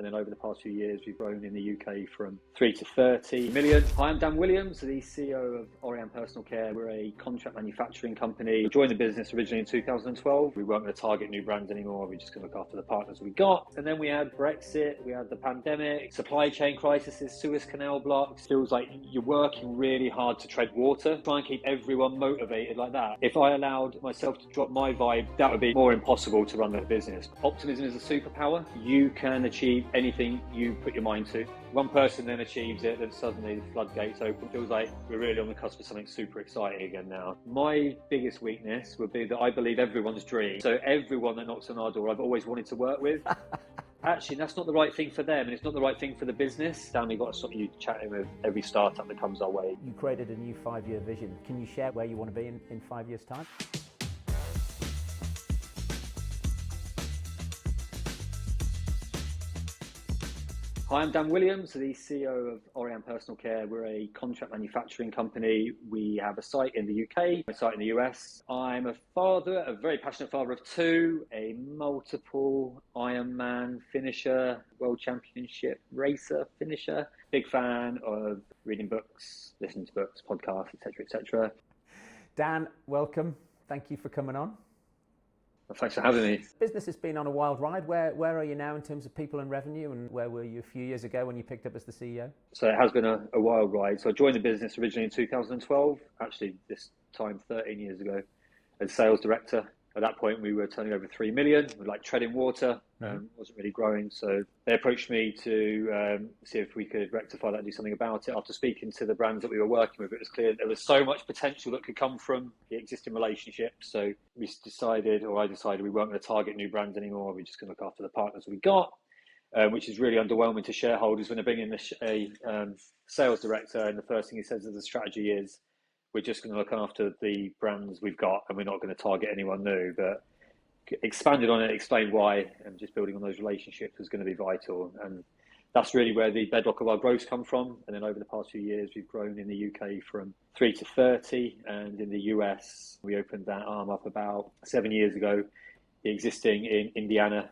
then over the past few years, we've grown in the UK from 3 to 30 million. Hi, I'm Dan Williams, the CEO of Orean Personal Care. We're a contract manufacturing company. We joined the business originally in 2012. We weren't going to target new brands anymore. We're just going to look after the partners we got. And then we had Brexit, we had the pandemic, supply chain crises, Suez Canal blocks. Feels like you're working really hard to tread water. Try and keep everyone motivated like that. If I allowed myself to drop my vibe, that would be more impossible to run the business. Optimism is a superpower. You can achieve anything you put your mind to. One person then achieves it, then suddenly the floodgates open. Feels like we're really on the cusp of something super exciting again now. My biggest weakness would be that I believe everyone's dream. So everyone that knocks on our door, I've always wanted to work with. Actually, that's not the right thing for them, and it's not the right thing for the business. Dan, we've got to stop you chatting with every startup that comes our way. You created a new 5-year vision. Can you share where you want to be in 5 years' time? Hi, I'm Dan Williams, the CEO of Orean Personal Care. We're a contract manufacturing company. We have a site in the UK, a site in the US. I'm a father, a very passionate father of 2, a multiple Ironman finisher, world championship racer finisher. Big fan of reading books, listening to books, podcasts, etc., etc. Dan, welcome. Thank you for coming on. Well, thanks for having me. Business has been on a wild ride. Where are you now in terms of people and revenue, and where were you a few years ago when you picked up as the CEO? So it has been a wild ride. So I joined the business originally in 2012, actually this time 13 years ago, as sales director. At that point, we were turning over 3 million. We were like treading water, wasn't really growing. So they approached me to see if we could rectify that, do something about it. After speaking to the brands that we were working with, it was clear there was so much potential that could come from the existing relationships. So I decided we weren't going to target new brands anymore. We're just going to look after the partners we got, which is really underwhelming to shareholders when they bring in a sales director, and the first thing he says as a strategy is, we're just going to look after the brands we've got and we're not going to target anyone new. But expanded on it, explained why, and just building on those relationships was going to be vital. And that's really where the bedrock of our growth come from. And then over the past few years, we've grown in the UK from 3 to 30. And in the US, we opened that arm up about 7 years ago. The existing in Indiana,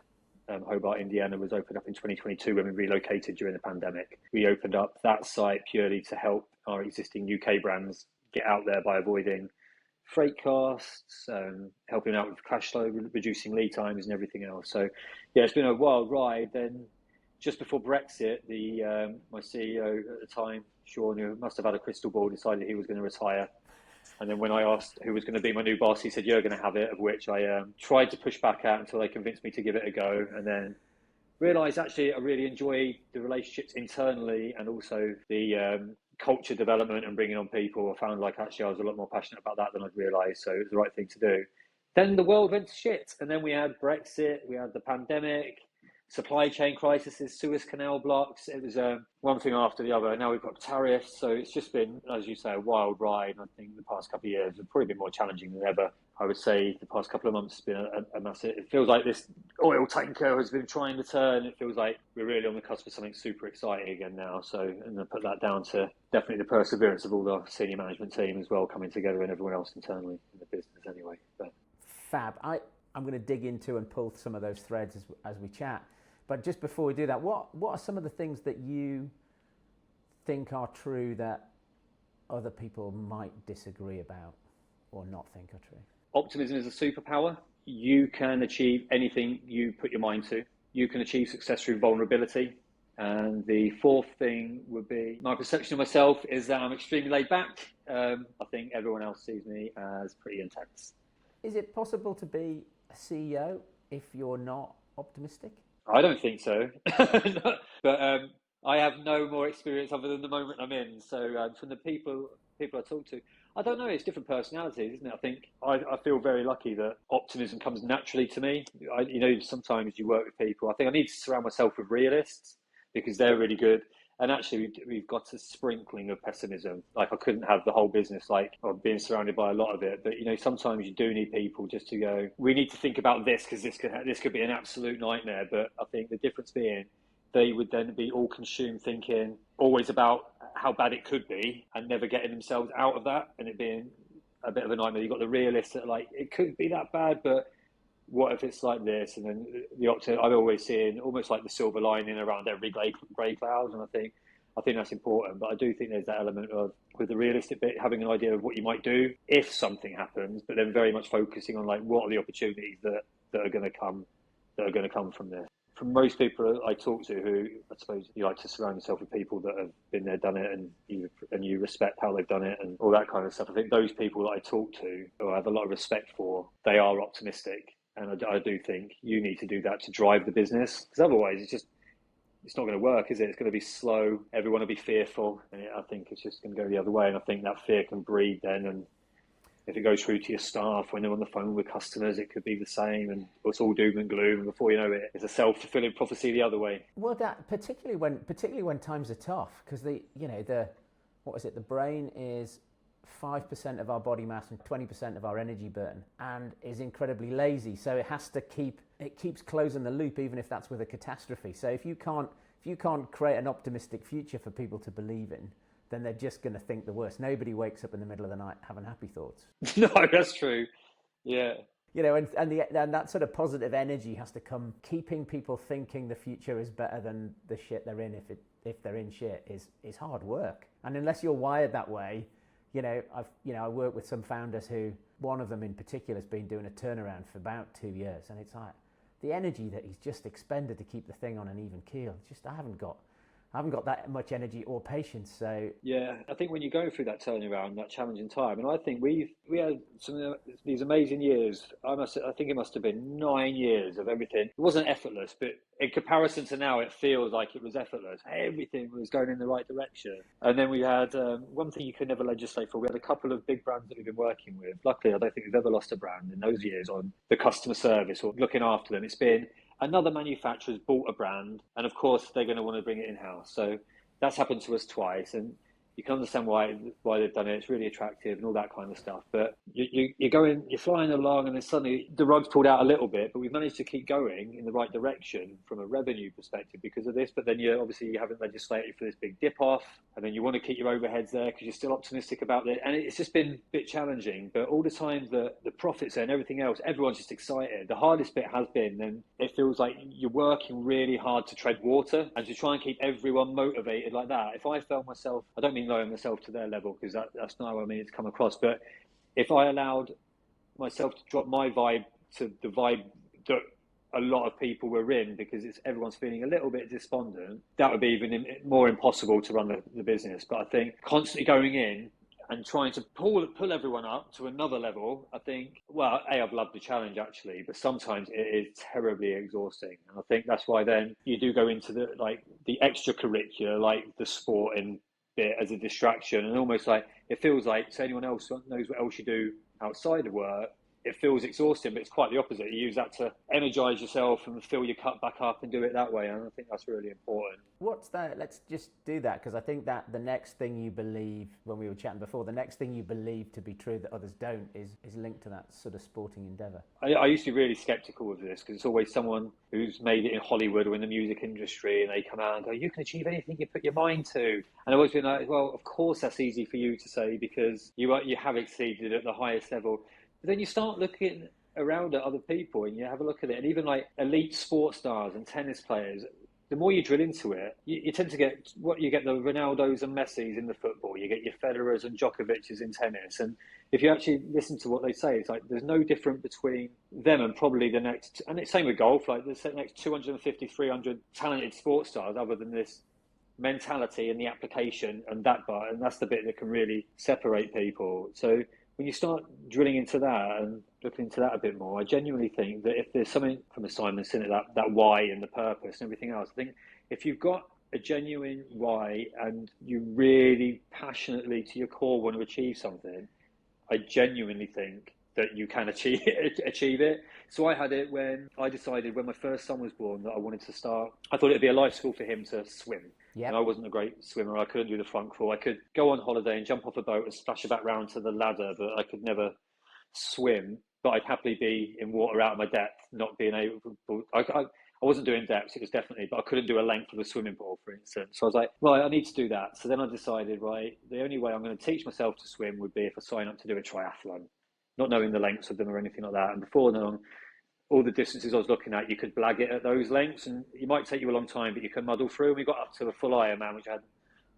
Hobart, Indiana, was opened up in 2022 when we relocated during the pandemic. We opened up that site purely to help our existing UK brands get out there by avoiding freight costs, helping out with cash flow, reducing lead times and everything else. So yeah, it's been a wild ride. Then just before Brexit, my CEO at the time, Sean, who must have had a crystal ball, decided he was going to retire. And then when I asked who was going to be my new boss, he said, "You're going to have it," of which I tried to push back out until they convinced me to give it a go. And then realised actually I really enjoy the relationships internally and also the culture development and bringing on people. I found like actually I was a lot more passionate about that than I'd realised, so it was the right thing to do. Then the world went to shit, and then we had Brexit, we had the pandemic, supply chain crises, Suez Canal blocks. It was one thing after the other. Now we've got tariffs, so it's just been, as you say, a wild ride. I think the past couple of years have probably been more challenging than ever. I would say the past couple of months has been a massive. It feels like this oil tanker has been trying to turn. It feels like we're really on the cusp of something super exciting again now. So I'm going to put that down to definitely the perseverance of all the senior management team as well, coming together, and everyone else internally in the business anyway. But. Fab. I'm going to dig into and pull some of those threads as we chat. But just before we do that, what are some of the things that you think are true that other people might disagree about or not think are true? Optimism is a superpower. You can achieve anything you put your mind to. You can achieve success through vulnerability. And the fourth thing would be my perception of myself is that I'm extremely laid back. I think everyone else sees me as pretty intense. Is it possible to be a CEO if you're not optimistic? I don't think so. But I have no more experience other than the moment I'm in. So from the people I talk to, I don't know, it's different personalities, isn't it? I think I feel very lucky that optimism comes naturally to me. Sometimes you work with people. I think I need to surround myself with realists because they're really good. And actually, we've got a sprinkling of pessimism. Like I couldn't have the whole business, of being surrounded by a lot of it. But, sometimes you do need people just to go, we need to think about this because this could be an absolute nightmare. But I think the difference being they would then be all consumed thinking always about how bad it could be and never getting themselves out of that and it being a bit of a nightmare. You've got the realists that it could be that bad, but what if it's like this? And then the opposite, I'm always seeing almost like the silver lining around every grey cloud. And I think that's important. But I do think there's that element of, with the realistic bit, having an idea of what you might do if something happens, but then very much focusing on like what are the opportunities that are going to come from this. From most people I talk to, who I suppose you like to surround yourself with people that have been there, done it, and you respect how they've done it and all that kind of stuff. I think those people that I talk to, or I have a lot of respect for, they are optimistic. And I do think you need to do that to drive the business, because otherwise it's not going to work, is it? It's going to be slow. Everyone will be fearful. And I think it's just going to go the other way. And I think that fear can breed then. And if it goes through to your staff when they're on the phone with customers, it could be the same. And it's all doom and gloom. And before you know it, it's a self-fulfilling prophecy the other way. Well, that particularly when times are tough, because the brain is 5% of our body mass and 20% of our energy burn, and is incredibly lazy. So it keeps closing the loop, even if that's with a catastrophe. So if you can't create an optimistic future for people to believe in, then they're just going to think the worst. Nobody wakes up in the middle of the night having happy thoughts. No, that's true. Yeah. And that sort of positive energy has to come. Keeping people thinking the future is better than the shit they're in, if they're in shit, is hard work. And unless you're wired that way, I work with some founders who, one of them in particular, has been doing a turnaround for about 2 years, and it's like the energy that he's just expended to keep the thing on an even keel. Just I haven't got that much energy or patience. So yeah, I think when you're going through that turnaround, that challenging time, and I think we had some of these amazing years. I think it must have been 9 years of everything. It wasn't effortless, but in comparison to now, it feels like it was effortless. Everything was going in the right direction. And then we had one thing you could never legislate for. We had a couple of big brands that we've been working with. Luckily, I don't think we've ever lost a brand in those years on the customer service or looking after them. It's been another manufacturer's bought a brand, and of course they're going to want to bring it in-house. So that's happened to us twice, and you can understand why they've done it. It's really attractive and all that kind of stuff. But you're flying along, and then suddenly the rug's pulled out a little bit. But we've managed to keep going in the right direction from a revenue perspective because of this. But then you haven't legislated for this big dip off, and then you want to keep your overheads there because you're still optimistic about it. And it's just been a bit challenging. But all the time the profits and everything else, everyone's just excited. The hardest bit has been, and it feels like you're working really hard to tread water and to try and keep everyone motivated like that. If I felt myself, I don't mean lowering myself to their level, because that's not how I mean it to come across, but if I allowed myself to drop my vibe to the vibe that a lot of people were in, because everyone's feeling a little bit despondent, that would be even more impossible to run the business. But I think constantly going in and trying to pull everyone up to another level, I think, well, I've loved the challenge actually, but sometimes it is terribly exhausting. And I think that's why then you do go into the extracurricular, like the sport and bit as a distraction, and almost like it feels like, so anyone else knows what else you do outside of work, it feels exhausting, but it's quite the opposite. You use that to energize yourself and fill your cup back up and do it that way, and I think that's really important. What's that? Let's just do that, because I think that the next thing you believe, when we were chatting before, the next thing you believe to be true that others don't is linked to that sort of sporting endeavour. I used to be really sceptical of this, because it's always someone who's made it in Hollywood or in the music industry, and they come out and go, you can achieve anything you put your mind to. And I've always been like, well, of course that's easy for you to say, because you have exceeded at the highest level. But then you start looking around at other people and you have a look at it, and even like elite sports stars and tennis players, the more you drill into it, you tend to get the Ronaldos and Messis in the football, you get your Federers and Djokovic's in tennis. And if you actually listen to what they say, it's like there's no difference between them and probably the next, and it's same with golf, like the next 250, 300 talented sports stars, other than this mentality and the application and that's the bit that can really separate people. So when you start drilling into that and looking into that a bit more, I genuinely think that if there's something from Simon Sinek, that why and the purpose and everything else, I think if you've got a genuine why and you really passionately to your core want to achieve something, I genuinely think that you can achieve it. So I had it when I decided, when my first son was born, that I wanted to start. I thought it'd be a life school for him to swim. Yep. And I wasn't a great swimmer. I couldn't do the front crawl. I could go on holiday and jump off a boat and splash back round to the ladder, but I could never swim. But I'd happily be in water out of my depth, not being able to. I wasn't doing depths, it was definitely, but I couldn't do a length of a swimming pool, for instance. So I was like, right, I need to do that. So then I decided, right, the only way I'm going to teach myself to swim would be if I sign up to do a triathlon, not knowing the lengths of them or anything like that. And before long, all the distances I was looking at, you could blag it at those lengths, and it might take you a long time, but you can muddle through. And we got up to a full Ironman, which I had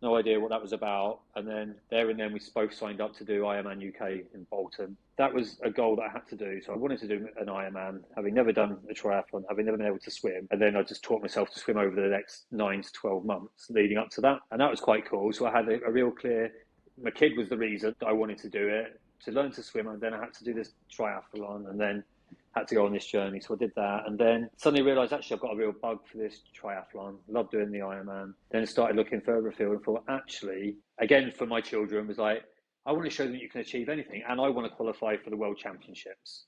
no idea what that was about. And then we both signed up to do Ironman UK in Bolton. That was a goal that I had to do. So I wanted to do an Ironman, having never done a triathlon, having never been able to swim. And then I just taught myself to swim over the next 9 to 12 months leading up to that. And that was quite cool. So I had a real clear, my kid was the reason that I wanted to do it, to learn to swim. And then I had to do this triathlon, and then had to go on this journey. So I did that, and then suddenly realised actually I've got a real bug for this triathlon. Love doing the Ironman. Then started looking further afield and thought, actually, again for my children, was like, I want to show them that you can achieve anything, and I want to qualify for the World Championships.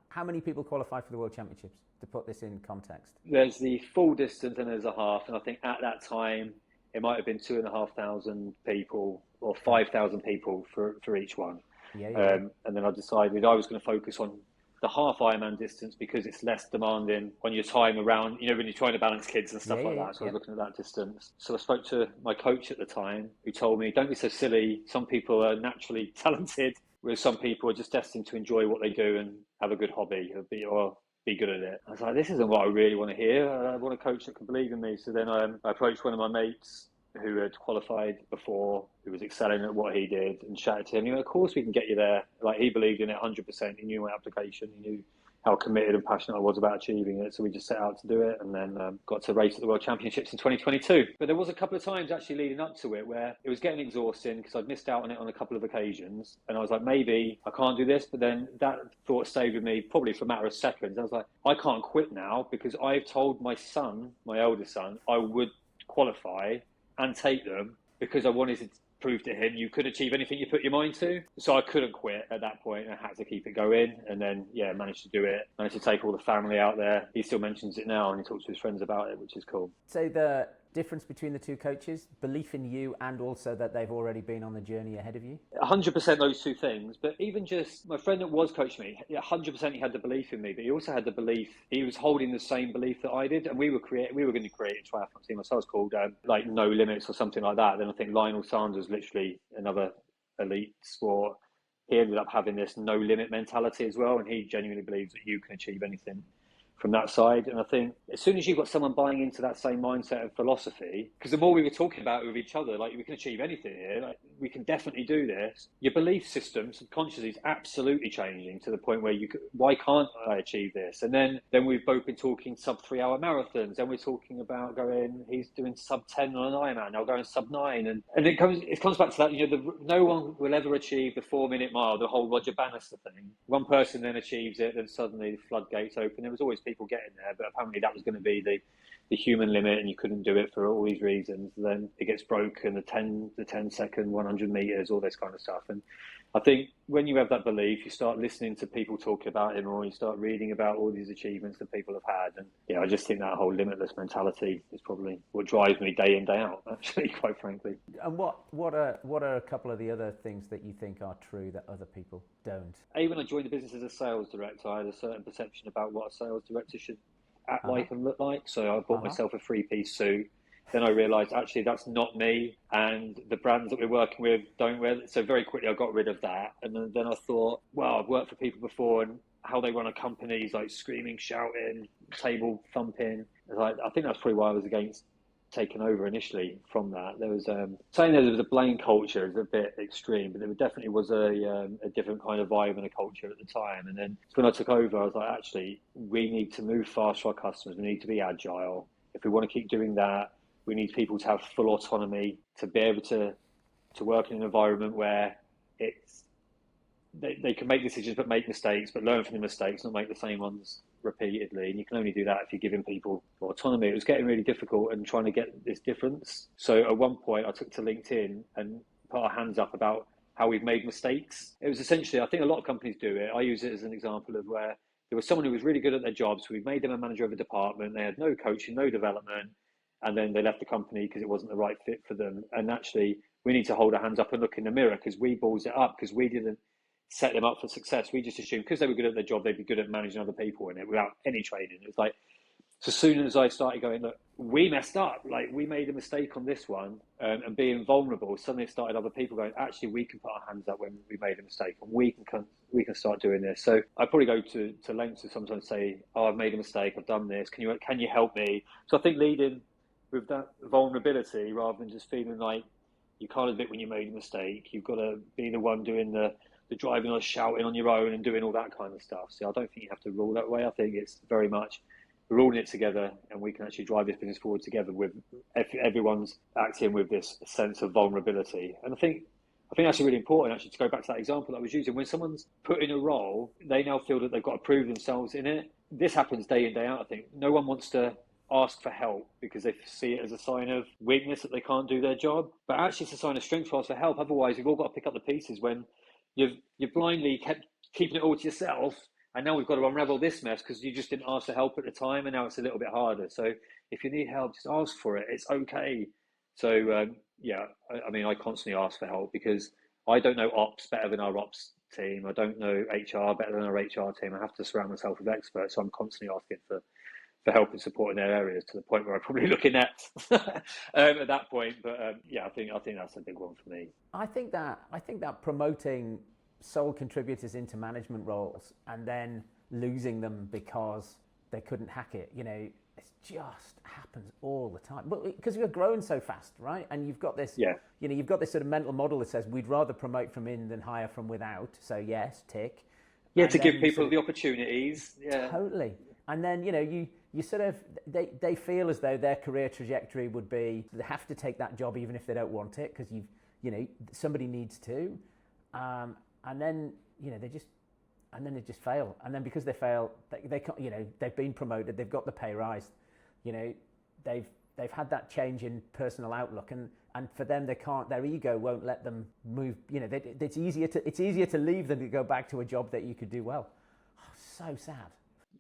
How many people qualify for the World Championships, to put this in context? There's the full distance and there's a half, and I think at that time it might have been 2,500 people or 5,000 people for each one. And then I decided I was going to focus on the half Ironman distance because it's less demanding on your time around, when you're trying to balance kids and stuff like that. So I was looking at that distance. So I spoke to my coach at the time, who told me, don't be so silly. Some people are naturally talented, whereas some people are just destined to enjoy what they do and have a good hobby or be good at it. I was like, this isn't what I really want to hear. I want a coach that can believe in me. So then I approached one of my mates who had qualified before, who was excelling at what he did, and chatted to him. Of course we can get you there. Like, he believed in it 100%. He knew my application. He knew how committed and passionate I was about achieving it. So we just set out to do it, and then got to race at the World Championships in 2022. But there was a couple of times actually leading up to it where it was getting exhausting because I'd missed out on it on a couple of occasions. And I was like, maybe I can't do this. But then that thought stayed with me probably for a matter of seconds. I was like, I can't quit now because I've told my son, my eldest son, I would qualify and take them because I wanted to prove to him you could achieve anything you put your mind to. So I couldn't quit at that point. I had to keep it going, and then managed to do it. Managed to take all the family out there. He still mentions it now, and he talks to his friends about it, which is cool. So the difference between the two coaches, belief in you and also that they've already been on the journey ahead of you? 100% those two things. But even just my friend that was coaching me, 100% he had the belief in me, but he also had the belief, he was holding the same belief that I did. And we were going to create a triathlon team ourselves called like No Limits or something like that. Then I think Lionel Sanders, literally another elite sport, he ended up having this no limit mentality as well. And he genuinely believes that you can achieve anything from that side. And I think as soon as you've got someone buying into that same mindset and philosophy, because the more we were talking about it with each other, like, we can achieve anything here, like, we can definitely do this, your belief system subconsciously is absolutely changing to the point where why can't I achieve this? And then we've both been talking sub 3 hour marathons, and we're talking about he's doing sub 10 on an Ironman, now going sub 9, and it comes back to that, no one will ever achieve the 4 minute mile, the whole Roger Bannister thing. One person then achieves it, then suddenly the floodgates open. There was always people getting there, but apparently that was going to be the human limit, and you couldn't do it for all these reasons. Then it gets broken, the 10 second, 100 meters, all this kind of stuff. And I think when you have that belief, you start listening to people talking about it more, you start reading about all these achievements that people have had. And I just think that whole limitless mentality is probably what drives me day in, day out, actually, quite frankly. And what are a couple of the other things that you think are true that other people don't? When I joined the business as a sales director, I had a certain perception about what a sales director should act like and look like. So I bought myself a 3-piece suit. Then I realised actually that's not me, and the brands that we're working with don't wear it. So very quickly I got rid of that. And then I thought, well, I've worked for people before, and how they run a company is like screaming, shouting, table thumping. I think that's probably why I was against taking over initially from that. There was saying there was a blame culture is a bit extreme, but there definitely was a different kind of vibe and a culture at the time. And then when I took over, I was like, actually, we need to move fast for our customers. We need to be agile. If we want to keep doing that, we need people to have full autonomy, to be able to work in an environment where they can make decisions but make mistakes, but learn from the mistakes, not make the same ones repeatedly. And you can only do that if you're giving people autonomy. It was getting really difficult and trying to get this difference. So at one point I took to LinkedIn and put our hands up about how we've made mistakes. It was essentially, I think a lot of companies do it. I use it as an example of where there was someone who was really good at their job. So we made them a manager of a department. They had no coaching, no development. And then they left the company because it wasn't the right fit for them. And actually, we need to hold our hands up and look in the mirror because we balls it up because we didn't set them up for success. We just assumed because they were good at their job, they'd be good at managing other people in it without any training. It was like, So as soon as I started going, look, we messed up, like we made a mistake on this one, and being vulnerable, suddenly it started other people going, actually, we can put our hands up when we made a mistake, and we can start doing this. So I probably go to lengths to sometimes say, oh, I've made a mistake, I've done this. Can you help me? So I think leading with that vulnerability rather than just feeling like you can't admit when you made a mistake. You've got to be the one doing the driving or shouting on your own and doing all that kind of stuff. So I don't think you have to rule that way. I think it's very much we're all in it together, and we can actually drive this business forward together with everyone's acting with this sense of vulnerability. And I think that's really important, actually, to go back to that example that I was using. When someone's put in a role, they now feel that they've got to prove themselves in it. This happens day in, day out, I think. No one wants to ask for help because they see it as a sign of weakness that they can't do their job. But actually, it's a sign of strength to ask for help. Otherwise, you've all got to pick up the pieces when you've blindly kept keeping it all to yourself. And now we've got to unravel this mess because you just didn't ask for help at the time, and now it's a little bit harder. So if you need help, just ask for it. It's okay. So I mean, I constantly ask for help because I don't know ops better than our ops team. I don't know HR better than our HR team. I have to surround myself with experts. So I'm constantly asking for help and support in their areas, to the point where I'm probably looking at at that point. But I think that's a big one for me. I think that promoting sole contributors into management roles and then losing them because they couldn't hack it, it just happens all the time. But because we're growing so fast, right? And you've got this, you've got this sort of mental model that says we'd rather promote from in than hire from without. So yes, tick. Yeah, and to give people the opportunities. Yeah, totally. And then you sort of they feel as though their career trajectory would be they have to take that job even if they don't want it because somebody needs to. And then they just fail, and then because they fail, they can't, they've been promoted, they've got the pay rise, they've had that change in personal outlook, and for them their ego won't let them move. It's easier to leave than to go back to a job that you could do well. Oh, so sad.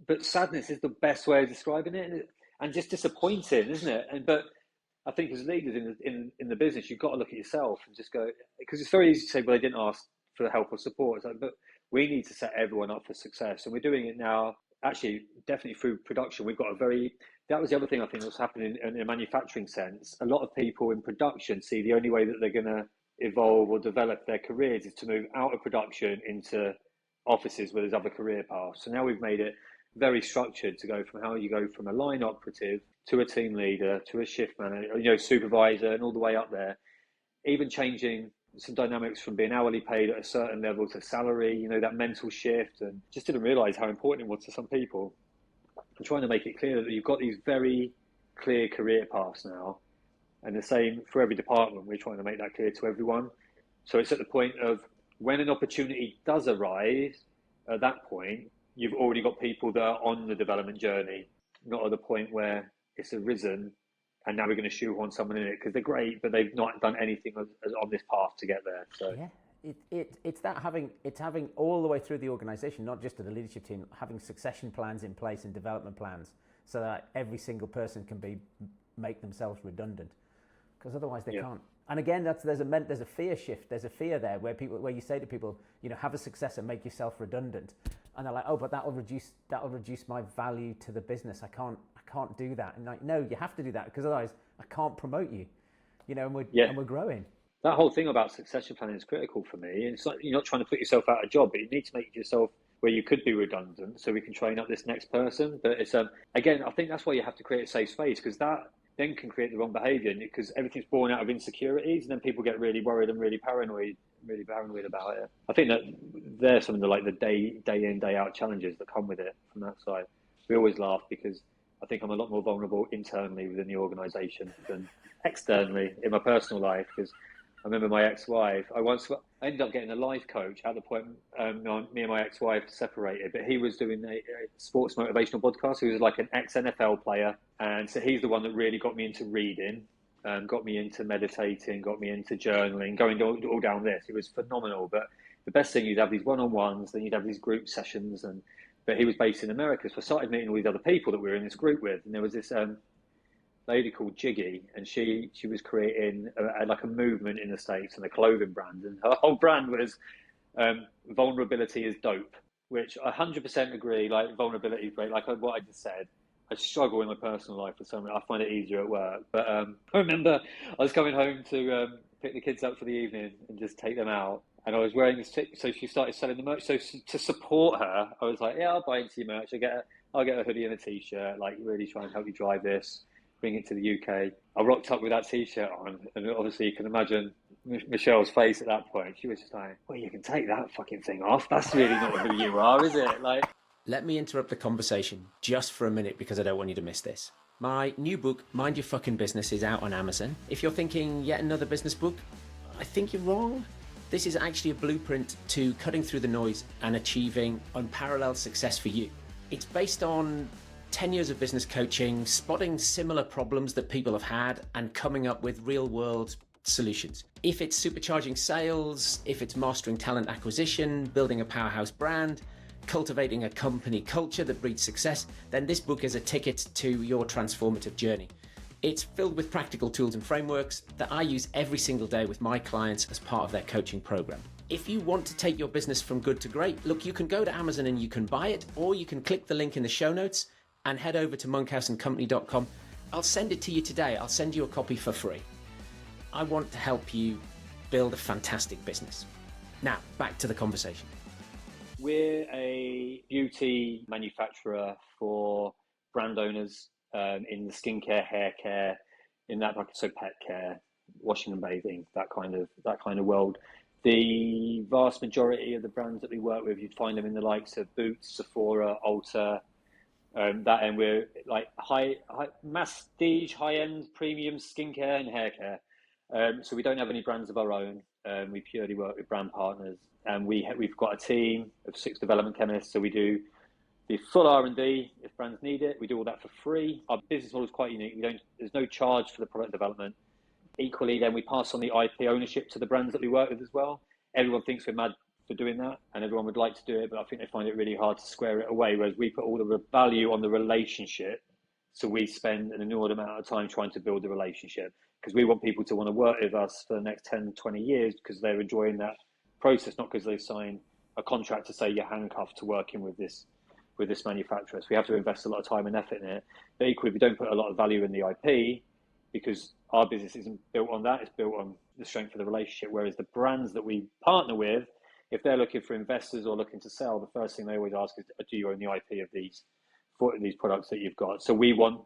But sadness is the best way of describing it, and just disappointing, isn't it? But I think as leaders in the business, you've got to look at yourself and just go, because it's very easy to say, well, they didn't ask for help or support. It's like, but we need to set everyone up for success, and we're doing it now. Actually, definitely through production. We've got that was the other thing I think that's happening in a manufacturing sense. A lot of people in production see the only way that they're going to evolve or develop their careers is to move out of production into offices where there's other career paths. So now we've made it very structured to go from how you go from a line operative to a team leader to a shift manager, supervisor, and all the way up there. Even changing some dynamics from being hourly paid at a certain level to salary, that mental shift, and just didn't realize how important it was to some people. I'm trying to make it clear that you've got these very clear career paths now, and the same for every department. We're trying to make that clear to everyone. So it's at the point of when an opportunity does arise, at that point, you've already got people that are on the development journey, not at the point where it's arisen and now we're going to shoehorn someone in it because they're great, but they've not done anything on this path to get there. So it's having all the way through the organisation, not just to the leadership team, having succession plans in place and development plans so that every single person can make themselves redundant, because otherwise they can't. And again, there's a fear shift. There's a fear there where you say to people, have a successor, make yourself redundant, and they're like, oh, but that'll reduce my value to the business. I can't do that. And like, no, you have to do that because otherwise I can't promote you. And we're growing. That whole thing about succession planning is critical for me. And it's like you're not trying to put yourself out of a job, but you need to make yourself where you could be redundant so we can train up this next person. But it's again, I think that's why you have to create a safe space, because that then can create the wrong behaviour, because everything's born out of insecurities, and then people get really worried and really paranoid about it. I think that they're some of the day in, day out challenges that come with it from that side. We always laugh because I think I'm a lot more vulnerable internally within the organisation than externally in my personal life, because I remember my ex-wife, I ended up getting a life coach at the point me and my ex-wife separated, but he was doing a sports motivational podcast. He was like an ex-NFL player, and so he's the one that really got me into reading, got me into meditating, got me into journaling, going all down this. It was phenomenal. But the best thing, you'd have these one-on-ones, then you'd have these group sessions, but he was based in America, so I started meeting all these other people that we were in this group with, and there was this lady called Jiggy, and she was creating a movement in the States and a clothing brand, and her whole brand was vulnerability is dope, which I 100% agree. Like, vulnerability is great, like what I just said, I struggle in my personal life for some reason. I find it easier at work. But I remember I was coming home to pick the kids up for the evening and just take them out. And I was wearing this, so she started selling the merch. So to support her, I was like, yeah, I'll buy into your merch. I'll get a hoodie and a t-shirt, like really try and help you drive this, bring it to the UK. I rocked up with that t-shirt on, and obviously you can imagine Michelle's face at that point. She was just like, well, you can take that fucking thing off. That's really not who you are, is it? Like, let me interrupt the conversation just for a minute because I don't want you to miss this. My new book, Mind Your Fucking Business, is out on Amazon. If you're thinking yet another business book, I think you're wrong. This is actually a blueprint to cutting through the noise and achieving unparalleled success for you. It's based on 10 years of business coaching, spotting similar problems that people have had and coming up with real world solutions. If it's supercharging sales, if it's mastering talent acquisition, building a powerhouse brand, cultivating a company culture that breeds success, then this book is a ticket to your transformative journey. It's filled with practical tools and frameworks that I use every single day with my clients as part of their coaching program. If you want to take your business from good to great, look, you can go to Amazon and you can buy it, or you can click the link in the show notes and head over to monkhouseandcompany.com. I'll send it to you today. I'll send you a copy for free. I want to help you build a fantastic business. Now, back to the conversation. We're a beauty manufacturer for brand owners in the skincare, hair care, in that, like, so pet care, washing and bathing, that kind of world. The vast majority of the brands that we work with, you'd find them in the likes of Boots, Sephora, Ulta, and we're like high prestige, high-end premium skincare and hair care. So we don't have any brands of our own. We purely work with brand partners, and we've got a team of 6 development chemists. So we do the full R&D if brands need it. We do all that for free. Our business model is quite unique. There's no charge for the product development. Equally, then we pass on the IP ownership to the brands that we work with as well. Everyone thinks we're mad for doing that, and everyone would like to do it, but I think they find it really hard to square it away, whereas we put all the value on the relationship. So we spend an inordinate amount of time trying to build the relationship, because we want people to want to work with us for the next 10, 20 years because they're enjoying that process, not because they sign a contract to say you're handcuffed to working with this manufacturer. So we have to invest a lot of time and effort in it. But equally, we don't put a lot of value in the IP, because our business isn't built on that. It's built on the strength of the relationship. Whereas the brands that we partner with, if they're looking for investors or looking to sell, the first thing they always ask is, do you own the IP of these products that you've got? So we want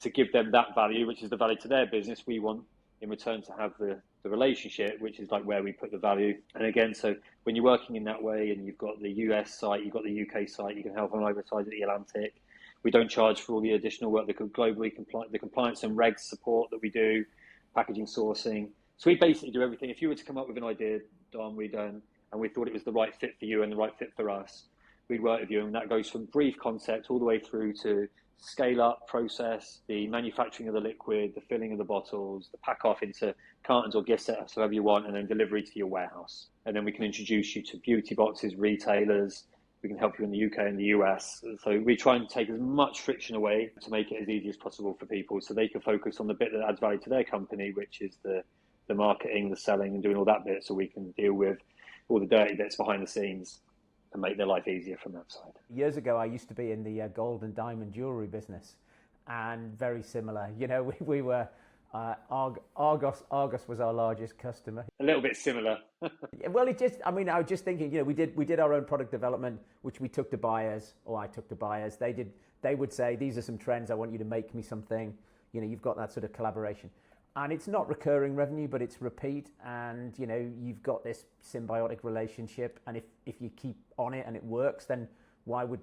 to give them that value, which is the value to their business. We want in return to have the relationship, which is like where we put the value. And again, so when you're working in that way and you've got the US site, you've got the UK site, you can help on either side of the Atlantic. We don't charge for all the additional work, the compliance and regs support that we do, packaging, sourcing. So we basically do everything. If you were to come up with an idea, Dom, and we thought it was the right fit for you and the right fit for us, we'd work with you. And that goes from brief concept all the way through to scale up process, the manufacturing of the liquid, the filling of the bottles, the pack off into cartons or gift sets, however you want, and then delivery to your warehouse. And then we can introduce you to beauty boxes, retailers. We can help you in the UK and the US. So we try and take as much friction away to make it as easy as possible for people, so they can focus on the bit that adds value to their company, which is the marketing, the selling, and doing all that bit, so we can deal with all the dirty bits behind the scenes and make their life easier from that side. Years ago, I used to be in the gold and diamond jewelry business, and very similar. You know, we were Argos was our largest customer. A little bit similar. Well, I was just thinking, you know, we did our own product development, which we took to buyers, or I took to buyers. They would say, these are some trends, I want you to make me something. You know, you've got that sort of collaboration. And it's not recurring revenue, but it's repeat. And, you know, you've got this symbiotic relationship. And if you keep on it and it works, then why would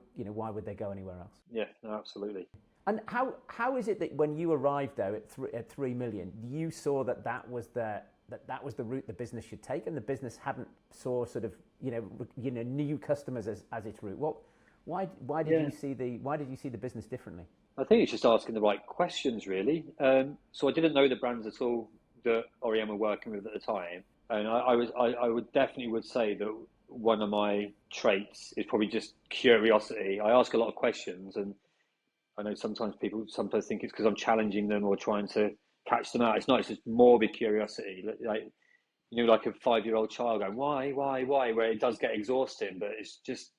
they go anywhere else? Yeah, no, absolutely. And how is it that when you arrived though at 3 million, you saw that was the route the business should take, and the business hadn't saw sort of you know new customers as its route? Why did you see the business differently? I think it's just asking the right questions, really. So I didn't know the brands at all that Orean were working with at the time, and I would definitely say that one of my traits is probably just curiosity. I ask a lot of questions, and I know people sometimes think it's because I'm challenging them or trying to catch them out. It's not. It's just morbid curiosity, like like a 5-year-old child going why, where it does get exhausting, but it's just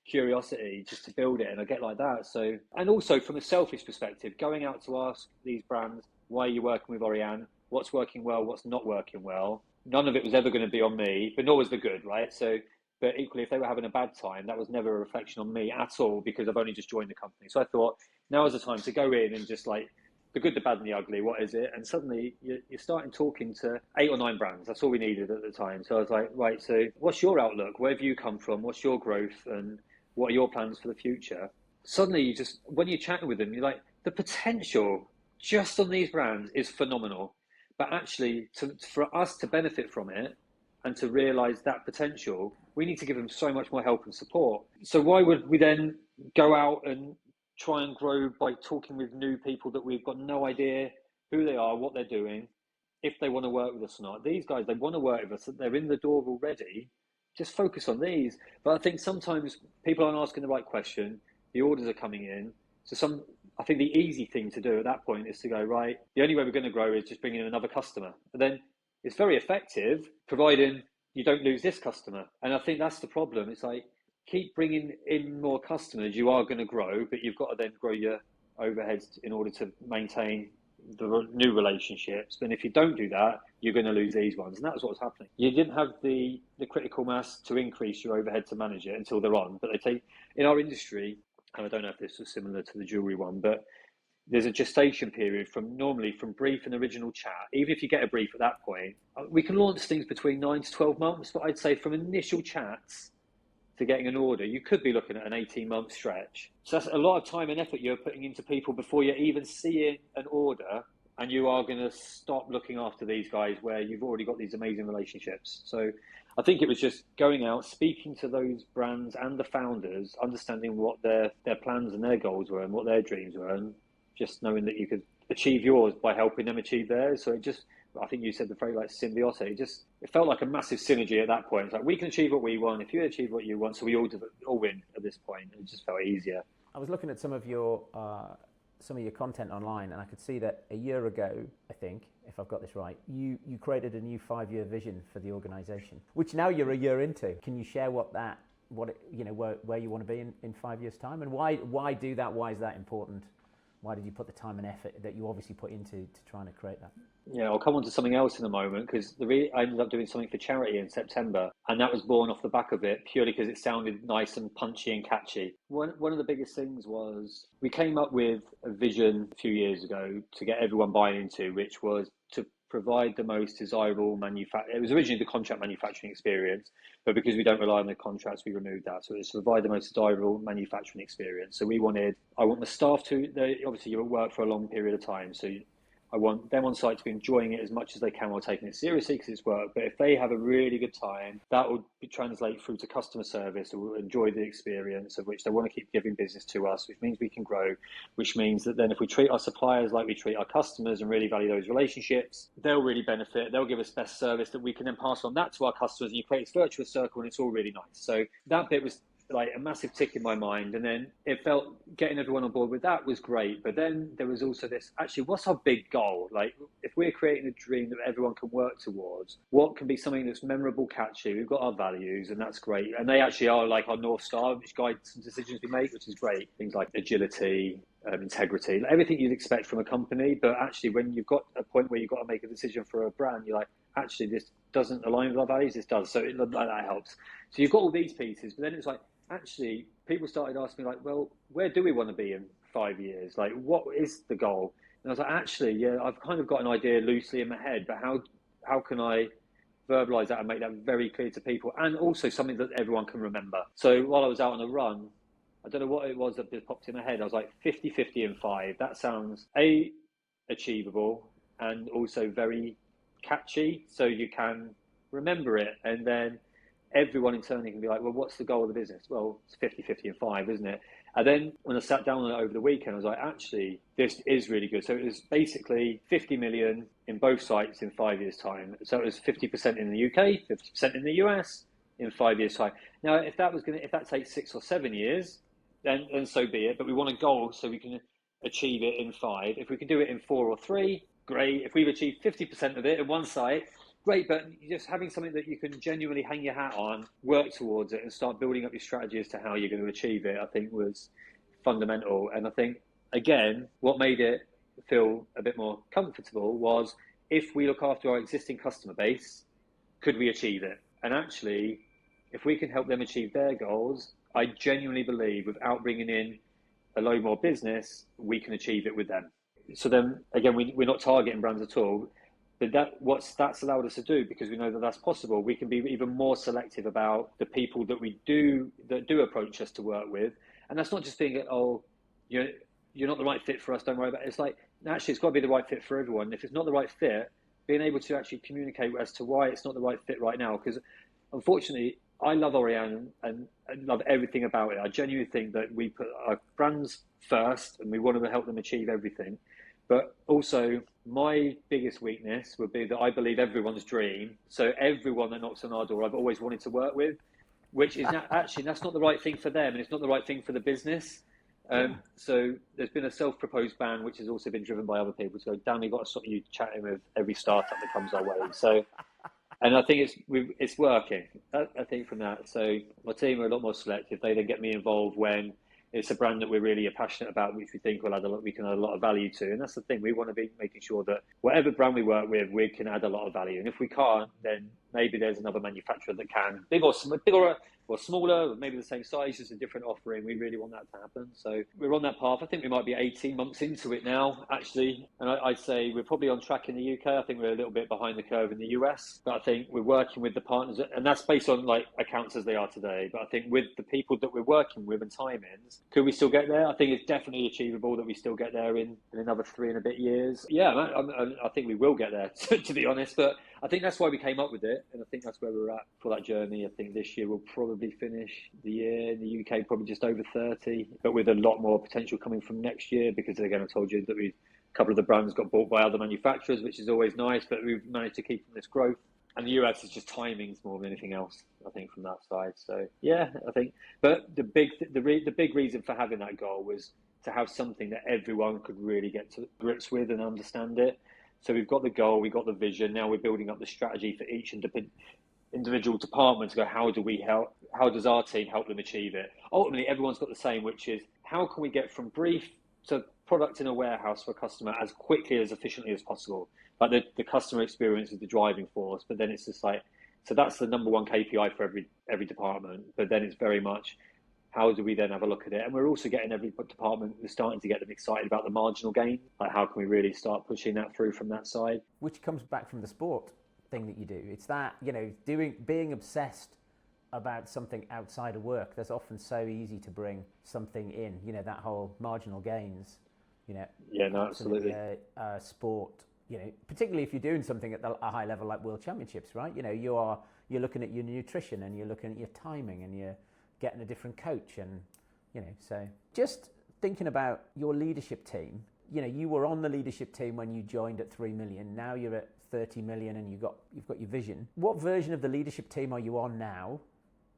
curiosity just to build it, and I get like that. So, and also from a selfish perspective, going out to ask these brands, why are you working with Orean? What's working well? What's not working well? None of it was ever going to be on me, but nor was the good, right? So, but equally, if they were having a bad time, that was never a reflection on me at all, because I've only just joined the company. So I thought, now is the time to go in and just like, the good, the bad, and the ugly, what is it? And suddenly you're starting talking to 8 or 9 brands. That's all we needed at the time. So I was like, right, so what's your outlook? Where have you come from? What's your growth? And what are your plans for the future? Suddenly you just, when you're chatting with them, you're like, the potential just on these brands is phenomenal. But actually, for us to benefit from it and to realize that potential, we need to give them so much more help and support. So why would we then go out and try and grow by talking with new people that we've got no idea who they are, what they're doing, if they want to work with us or not? These guys, they want to work with us, they're in the door already. Just focus on these. But I think sometimes people aren't asking the right question. The orders are coming in. So I think the easy thing to do at that point is to go, right, the only way we're going to grow is just bringing in another customer. And then it's very effective, providing you don't lose this customer. And I think that's the problem. It's like, keep bringing in more customers, you are going to grow, but you've got to then grow your overheads in order to maintain the new relationships. And if you don't do that, you're going to lose these ones. And that's what's happening. You didn't have the critical mass to increase your overhead to manage it until they're on. But they take, in our industry, and I don't know if this was similar to the jewelry one, but there's a gestation period from brief and original chat. Even if you get a brief at that point, we can launch things between 9 to 12 months, but I'd say from initial chats to getting an order, you could be looking at an 18-month stretch. So that's a lot of time and effort you're putting into people before you're even seeing an order, and you are going to stop looking after these guys where you've already got these amazing relationships. So I think it was just going out, speaking to those brands and the founders, understanding what their plans and their goals were and what their dreams were, and just knowing that you could achieve yours by helping them achieve theirs. So it just, I think you said the phrase like symbiotic. It felt like a massive synergy at that point. It's like, we can achieve what we want if you achieve what you want, so we all win at this point. It just felt easier. I was looking at some of your content online, and I could see that a year ago, I think, if I've got this right, you created a new 5-year vision for the organization, which now you're a year into. Can you share where you want to be in 5 years' time, and why do that? Why is that important? Why did you put the time and effort that you obviously put into trying to create that? Yeah, I'll come on to something else in a moment, because I ended up doing something for charity in September, and that was born off the back of it purely because it sounded nice and punchy and catchy. One of the biggest things was we came up with a vision a few years ago to get everyone buying into, which was to provide the most desirable it was originally the contract manufacturing experience, but because we don't rely on the contracts, we removed that. So it's to provide the most desirable manufacturing experience. So I want the staff obviously you work for a long period of time, so I want them on site to be enjoying it as much as they can while taking it seriously, because it's work. But if they have a really good time, that will translate through to customer service, who will enjoy the experience, of which they want to keep giving business to us, which means we can grow, which means that then if we treat our suppliers like we treat our customers and really value those relationships, they'll really benefit. They'll give us best service that we can then pass on that to our customers, and you create this virtuous circle, and it's all really nice. So that bit was like a massive tick in my mind, and then it felt getting everyone on board with that was great. But then there was also this, actually, what's our big goal? Like, if we're creating a dream that everyone can work towards, what can be something that's memorable, catchy? We've got our values, and that's great, and they actually are like our North Star, which guides some decisions we make, which is great. Things like agility, integrity, everything you'd expect from a company. But actually, when you've got a point where you've got to make a decision for a brand, you're like, actually, this doesn't align with our values, this does. So that helps. So you've got all these pieces, but then it's like, actually, people started asking me, like, well, where do we want to be in 5 years? Like, what is the goal? And I was like, actually, yeah, I've kind of got an idea loosely in my head, but how can I verbalize that and make that very clear to people, and also something that everyone can remember? So while I was out on a run, I don't know what it was that just popped in my head. I was like, 50-50 and 5. That sounds achievable and also very catchy, so you can remember it. And then everyone internally can be like, well, what's the goal of the business? Well, it's 50-50 and 5, isn't it? And then when I sat down on it over the weekend, I was like, actually, this is really good. So it was basically 50 million in both sites in 5 years' time. So it was 50% in the UK, 50% in the US in 5 years' time. Now, if that takes 6 or 7 years, then so be it. But we want a goal so we can achieve it in 5. If we can do it in 4 or 3, great. If we've achieved 50% of it in one site, great, but just having something that you can genuinely hang your hat on, work towards it, and start building up your strategy as to how you're going to achieve it, I think was fundamental. And I think, again, what made it feel a bit more comfortable was, if we look after our existing customer base, could we achieve it? And actually, if we can help them achieve their goals, I genuinely believe without bringing in a load more business, we can achieve it with them. So then, again, we're not targeting brands at all. But that's allowed us to do, because we know that that's possible. We can be even more selective about the people that do approach us to work with. And that's not just being, oh, you're not the right fit for us, don't worry about it. It's like, actually, it's got to be the right fit for everyone. If it's not the right fit, being able to actually communicate as to why it's not the right fit right now. Because unfortunately, I love Orean and love everything about it. I genuinely think that we put our brands first and we want to help them achieve everything. But also, my biggest weakness would be that I believe everyone's dream. So everyone that knocks on our door, I've always wanted to work with, which is actually, that's not the right thing for them, and it's not the right thing for the business. So there's been a self-proposed ban, which has also been driven by other people to go, damn, we've got to stop you chatting with every startup that comes our way. So, and I think it's working, I think, from that. So my team are a lot more selective. They then get me involved when it's a brand that we're really passionate about, which we think we can add a lot of value to. And that's the thing. We want to be making sure that whatever brand we work with, we can add a lot of value. And if we can't, then maybe there's another manufacturer that can, big or smaller, maybe the same size, just a different offering. We really want that to happen. So we're on that path. I think we might be 18 months into it now, actually. And I'd say we're probably on track in the UK. I think we're a little bit behind the curve in the US. But I think we're working with the partners, and that's based on like accounts as they are today. But I think with the people that we're working with and timings, could we still get there? I think it's definitely achievable that we still get there in another 3 and a bit years. Yeah, I think we will get there, to be honest. But I think that's why we came up with it, and I think that's where we're at for that journey. I think this year we'll probably finish the year in the UK probably just over 30, but with a lot more potential coming from next year, because again, I told you that a couple of the brands got bought by other manufacturers, which is always nice, but we've managed to keep this growth. And the US is just timings more than anything else, I think, from that side. So yeah, I think. But the big reason for having that goal was to have something that everyone could really get to grips with and understand it. So we've got the goal, we've got the vision. Now we're building up the strategy for each individual department to go, how does our team help them achieve it? Ultimately, everyone's got the same, which is, how can we get from brief to product in a warehouse for a customer as quickly, as efficiently as possible? Like the customer experience is the driving force, but then it's just like, so that's the number one KPI for every department. But then it's very much, how do we then have a look at it? And we're also getting every department, we're starting to get them excited about the marginal gain. Like, how can we really start pushing that through from that side? Which comes back from the sport thing that you do. It's that, being obsessed about something outside of work. That's often so easy to bring something in, that whole marginal gains, Yeah, no, absolutely. Sport, particularly if you're doing something at a high level like World Championships, right? You're looking at your nutrition and you're looking at your timing and you're getting a different coach, and so just thinking about your leadership team. You were on the leadership team when you joined at 3 million. Now you're at 30 million and you've got your vision. What version of the leadership team are you on now?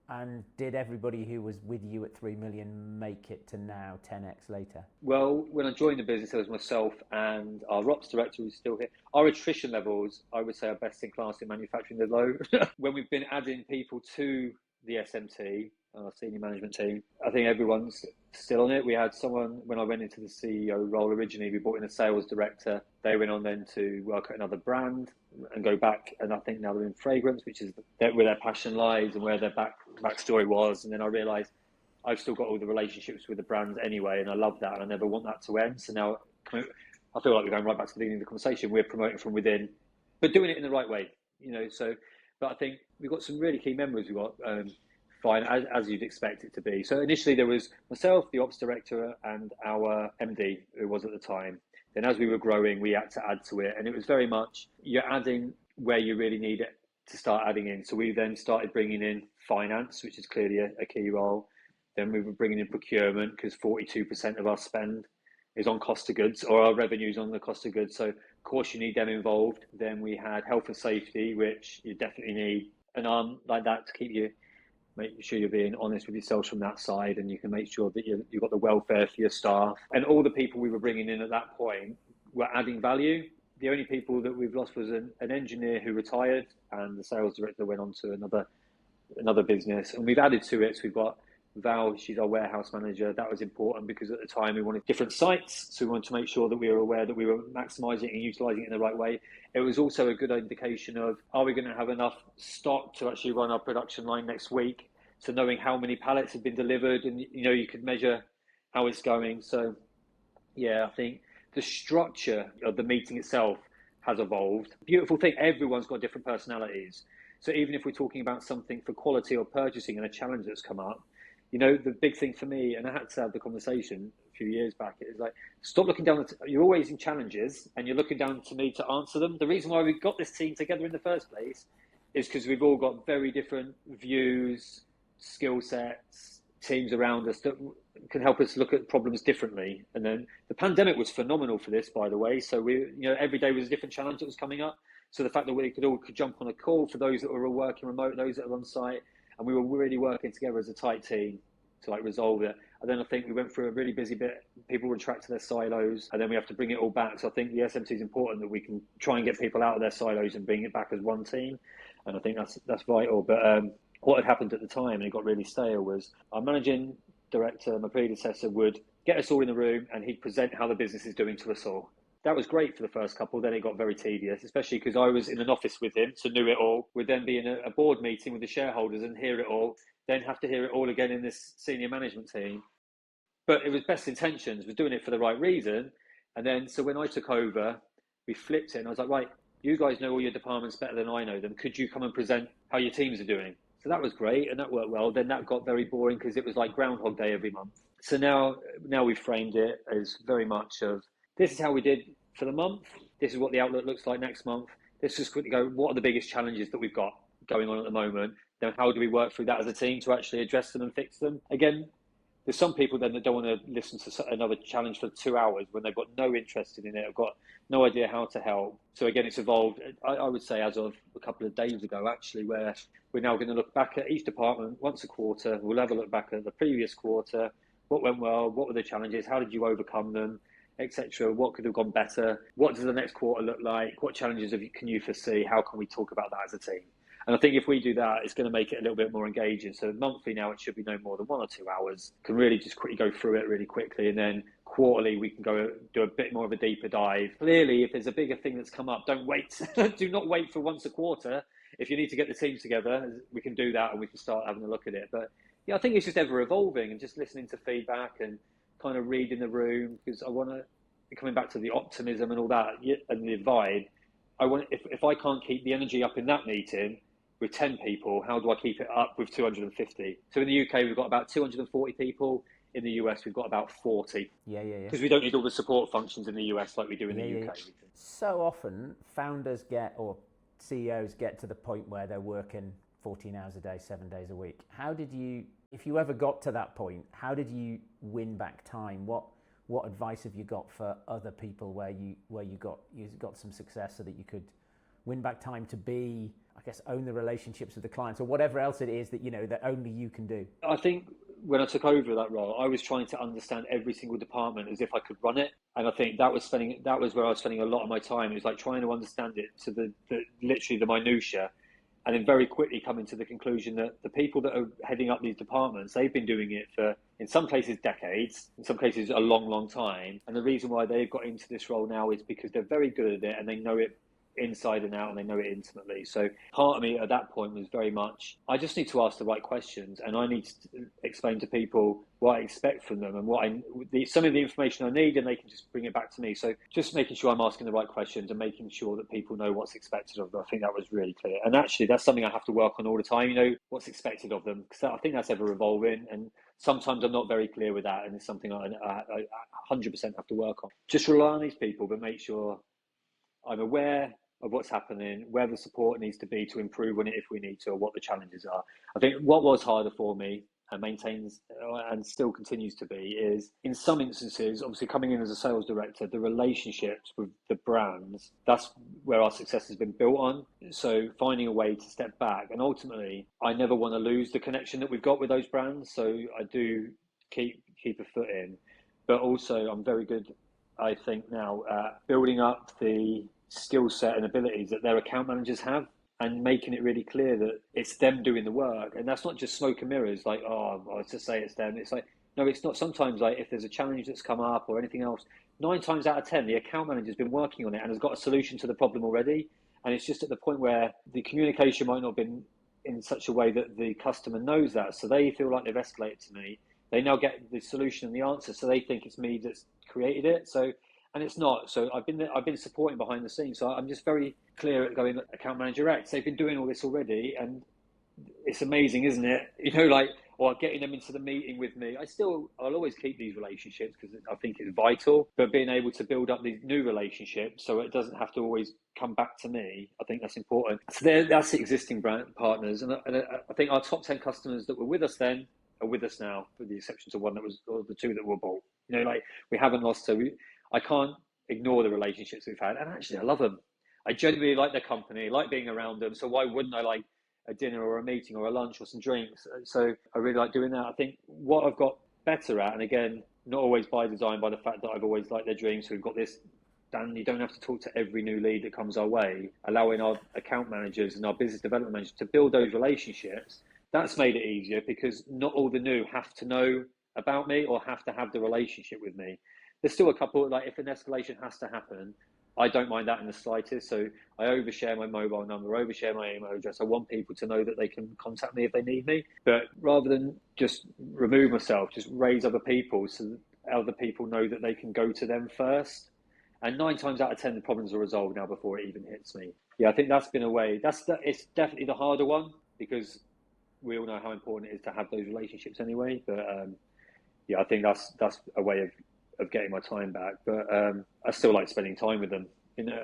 And did everybody who was with you at 3 million make it to now 10x later? Well, when I joined the business, there was myself and our ops director, who's still here. Our attrition levels, I would say, are best in class in manufacturing. They're low. When we've been adding people to the SMT, our senior management team, I think everyone's still on it. We had someone, when I went into the CEO role originally, we brought in a sales director. They went on then to work at another brand and go back, and I think now they're in fragrance, which is where their passion lies and where their backstory was. And then I realised I've still got all the relationships with the brands anyway, and I love that, and I never want that to end. So now I feel like we're going right back to the beginning of the conversation. We're promoting from within, but doing it in the right way, So, but I think we've got some really key members. We've got fine, as you'd expect it to be. So initially there was myself, the ops director, and our MD, who was at the time. Then as we were growing, we had to add to it. And it was very much, you're adding where you really need it to start adding in. So we then started bringing in finance, which is clearly a key role. Then we were bringing in procurement, because 42% of our spend is on cost of goods, or our revenues on the cost of goods. So of course you need them involved. Then we had health and safety, which you definitely need an arm like that to keep you, make sure you're being honest with yourselves from that side, and you can make sure that you've got the welfare for your staff. And all the people we were bringing in at that point were adding value, The only people that we've lost was an engineer who retired, and the sales director went on to another business. And we've added to it. So we've got Val, she's our warehouse manager. That was important because at the time we wanted different sites. So we wanted to make sure that we were aware that we were maximising and utilising it in the right way. It was also a good indication of, are we going to have enough stock to actually run our production line next week? So knowing how many pallets have been delivered, and you could measure how it's going. So yeah, I think the structure of the meeting itself has evolved. Beautiful thing, everyone's got different personalities. So even if we're talking about something for quality or purchasing and a challenge that's come up, the big thing for me, and I had to have the conversation a few years back, is like, stop looking down you're always in challenges and you're looking down to me to answer them. The reason why we got this team together in the first place is because we've all got very different views, skill sets, teams around us that can help us look at problems differently. And then the pandemic was phenomenal for this, by the way. So every day was a different challenge that was coming up. So the fact that we could jump on a call for those that were all working remote, those that are on site, and we were really working together as a tight team to resolve it. And then I think we went through a really busy bit. People retract to their silos, and then we have to bring it all back. So I think the SMT is important, that we can try and get people out of their silos and bring it back as one team. And I think that's vital. But what had happened at the time, and it got really stale, was our managing director, my predecessor, would get us all in the room and he'd present how the business is doing to us all. That was great for the first couple. Then it got very tedious, especially because I was in an office with him, so knew it all. We'd then be in a board meeting with the shareholders and hear it all, then have to hear it all again in this senior management team. But it was best intentions, we're doing it for the right reason. And then, so when I took over, we flipped it and I was like, right, you guys know all your departments better than I know them. Could you come and present how your teams are doing? So that was great and that worked well. Then that got very boring because it was like Groundhog Day every month. So now we've framed it as very much of, this is how we did for the month. This is what the outlook looks like next month. Let's just quickly go, what are the biggest challenges that we've got going on at the moment? Then how do we work through that as a team to actually address them and fix them? Again, there's some people then that don't want to listen to another challenge for 2 hours when they've got no interest in it, have got no idea how to help. So again, it's evolved, I would say, as of a couple of days ago, actually, where we're now going to look back at each department once a quarter. We'll have a look back at the previous quarter. What went well? What were the challenges? How did you overcome them? Etc. What could have gone better? What does the next quarter look like? What challenges can you foresee? How can we talk about that as a team? And I think if we do that, it's going to make it a little bit more engaging. So monthly now, it should be no more than 1 or 2 hours. Can really just quickly go through it really quickly. And then quarterly, we can go do a bit more of a deeper dive. Clearly, if there's a bigger thing that's come up, don't wait. Do not wait for once a quarter. If you need to get the teams together, we can do that and we can start having a look at it. But yeah, I think it's just ever evolving and just listening to feedback and kind of reading the room, because I want to, coming back to the optimism and all that and the vibe, if I can't keep the energy up in that meeting with 10 people, how do I keep it up with 250? So in the UK, we've got about 240 people. In the US, we've got about 40. Yeah. Because we don't need all the support functions in the US like we do in the UK. So often, founders or CEOs get to the point where they're working 14 hours a day, 7 days a week. How did you, if you ever got to that point, how did you win back time? What advice have you got for other people where you got some success so that you could win back time to be, I guess, own the relationships with the clients or whatever else it is that that only you can do? I think when I took over that role, I was trying to understand every single department as if I could run it, and I think that was where I was spending a lot of my time. It was like trying to understand it to the literally the minutiae. And then very quickly coming to the conclusion that the people that are heading up these departments, they've been doing it for, in some cases, decades, in some cases, a long, long time. And the reason why they've got into this role now is because they're very good at it and they know it inside and out and they know it intimately. So part of me at that point was very much, I just need to ask the right questions and I need to explain to people what I expect from them and some of the information I need, and they can just bring it back to me. So just making sure I'm asking the right questions and making sure that people know what's expected of them. I think that was really clear. And actually that's something I have to work on all the time, what's expected of them, because I think that's ever evolving, and sometimes I'm not very clear with that, and it's something I 100% have to work on. Just rely on these people, but make sure I'm aware of what's happening, where the support needs to be to improve on it if we need to, or what the challenges are. I think what was harder for me and maintains and still continues to be is, in some instances, obviously coming in as a sales director, the relationships with the brands, that's where our success has been built on. So finding a way to step back, and ultimately I never want to lose the connection that we've got with those brands. So I do keep a foot in, but also I'm very good, I think, now building up the skill set and abilities that their account managers have, and making it really clear that it's them doing the work. And that's not just smoke and mirrors, like, oh, well, let's just say it's them. It's like, no, it's not. Sometimes, like, if there's a challenge that's come up or anything else, 9 times out of 10, the account manager's been working on it and has got a solution to the problem already. And it's just at the point where the communication might not have been in such a way that the customer knows that. So they feel like they've escalated to me. They now get the solution and the answer. So they think it's me that's created it. So, and it's not. So I've been supporting behind the scenes. So I'm just very clear at going, account manager X, they've been doing all this already. And it's amazing, isn't it? You know, like, or getting them into the meeting with me. I'll always keep these relationships because I think it's vital, but being able to build up these new relationships so it doesn't have to always come back to me, I think that's important. So that's the existing brand partners. And I think our top 10 customers that were with us then are with us now, with the exception to one that was, or the 2 that were bought. You know, like, we haven't lost, so I can't ignore the relationships we've had. And actually, I love them. I genuinely like their company, like being around them. So why wouldn't I like a dinner or a meeting or a lunch or some drinks? So I really like doing that. I think what I've got better at, and again, not always by design, by the fact that I've always liked their dreams. So we've got this, Dan, you don't have to talk to every new lead that comes our way, allowing our account managers and our business development managers to build those relationships. That's made it easier because not all the new have to know about me or have to have the relationship with me. There's still a couple, like, if an escalation has to happen, I don't mind that in the slightest. So I overshare my mobile number, overshare my email address. I want people to know that they can contact me if they need me. But rather than just remove myself, just raise other people so that other people know that they can go to them first. And 9 times out of 10, the problems are resolved now before it even hits me. Yeah, I think that's been a way. It's definitely the harder one because we all know how important it is to have those relationships anyway. But yeah, I think that's a way of getting my time back. But I still like spending time with them, you know.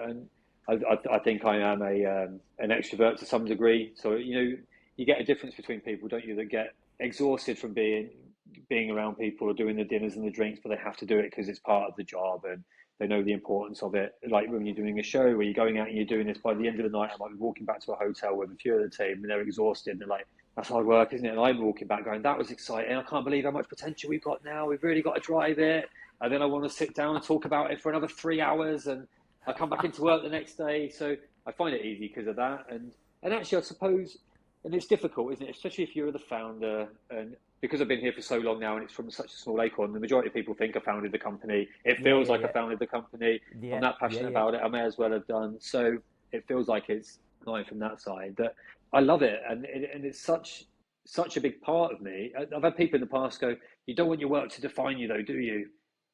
And I think I am an extrovert to some degree. So, you know, you get a difference between people, don't you, that get exhausted from being around people or doing the dinners and the drinks, but they have to do it because it's part of the job and they know the importance of it. Like when you're doing a show where you're going out and you're doing this, by the end of the night, I might be walking back to a hotel with a few of the team and they're exhausted and they're like, that's hard work, isn't it? And I'm walking back going, that was exciting. I can't believe how much potential we've got now. We've really got to drive it. And then I want to sit down and talk about it for another 3 hours and I come back into work the next day. So I find it easy because of that. And actually, I suppose, and it's difficult, isn't it? Especially if you're the founder, and because I've been here for so long now and it's from such a small acorn, the majority of people think I founded the company. It feels like I founded the company. I'm that passionate about it. I may as well have done. So it feels like it's mine from that side. That I love it. And it's such a big part of me. I've had people in the past go, you don't want your work to define you though, do you?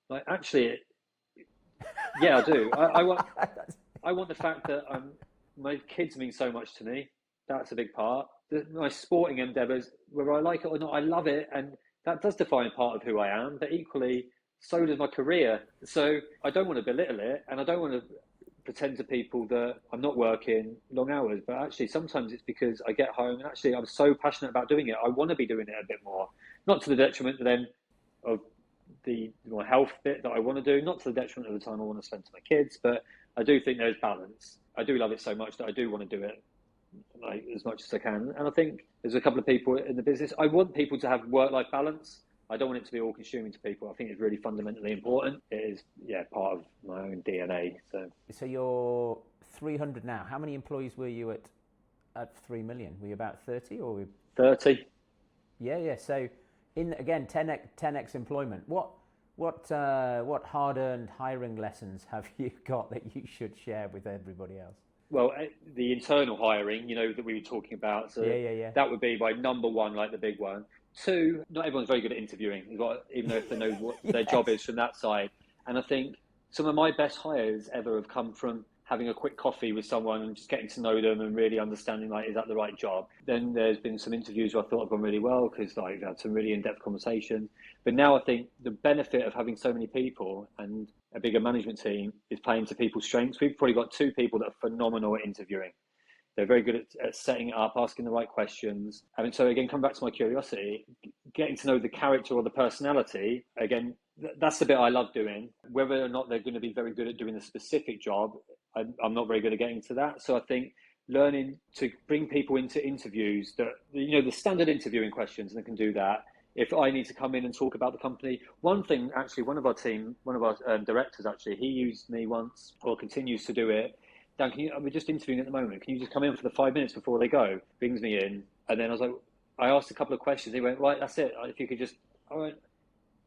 Like, actually, yeah, I do. I want the fact that my kids mean so much to me. That's a big part. My sporting endeavours, whether I like it or not, I love it, and that does define part of who I am. But equally, so does my career. So I don't want to belittle it, and I don't want to pretend to people that I'm not working long hours. But actually, sometimes it's because I get home and actually I'm so passionate about doing it. I want to be doing it a bit more, not to the detriment then of the more health bit that I want to do, not to the detriment of the time I want to spend to my kids, but I do think there's balance. I do love it so much that I do want to do it like as much as I can. And I think there's a couple of people in the business. I want people to have work-life balance. I don't want it to be all consuming to people. I think it's really fundamentally important. It is, yeah, part of my own DNA. So you're 300 now. How many employees were you at 3 million? Were you about 30 or 30? Yeah. So in again 10x employment. What hard-earned hiring lessons have you got that you should share with everybody else? Well, the internal hiring, you know, that we were talking about. So yeah. That would be my number one, like the big one. 2, not everyone's very good at interviewing, even though if they know what their job is from that side. And I think some of my best hires ever have come from having a quick coffee with someone and just getting to know them and really understanding, like, is that the right job? Then there's been some interviews where I thought I've gone really well because I've had some really in-depth conversations. But now I think the benefit of having so many people and a bigger management team is playing to people's strengths. We've probably got 2 people that are phenomenal at interviewing. They're very good at setting it up, asking the right questions. And so again, come back to my curiosity, getting to know the character or the personality. Again, that's the bit I love doing. Whether or not they're going to be very good at doing the specific job, I'm not very good at getting to that. So I think learning to bring people into interviews that, you know, the standard interviewing questions, and they can do that. If I need to come in and talk about the company, one thing, actually, one of our directors, actually, he used me once, or continues to do it, Dan, we're just interviewing at the moment. Can you just come in for the 5 minutes before they go? Brings me in. And then I was like, I asked a couple of questions. He went, right, that's it. If you could just, I went,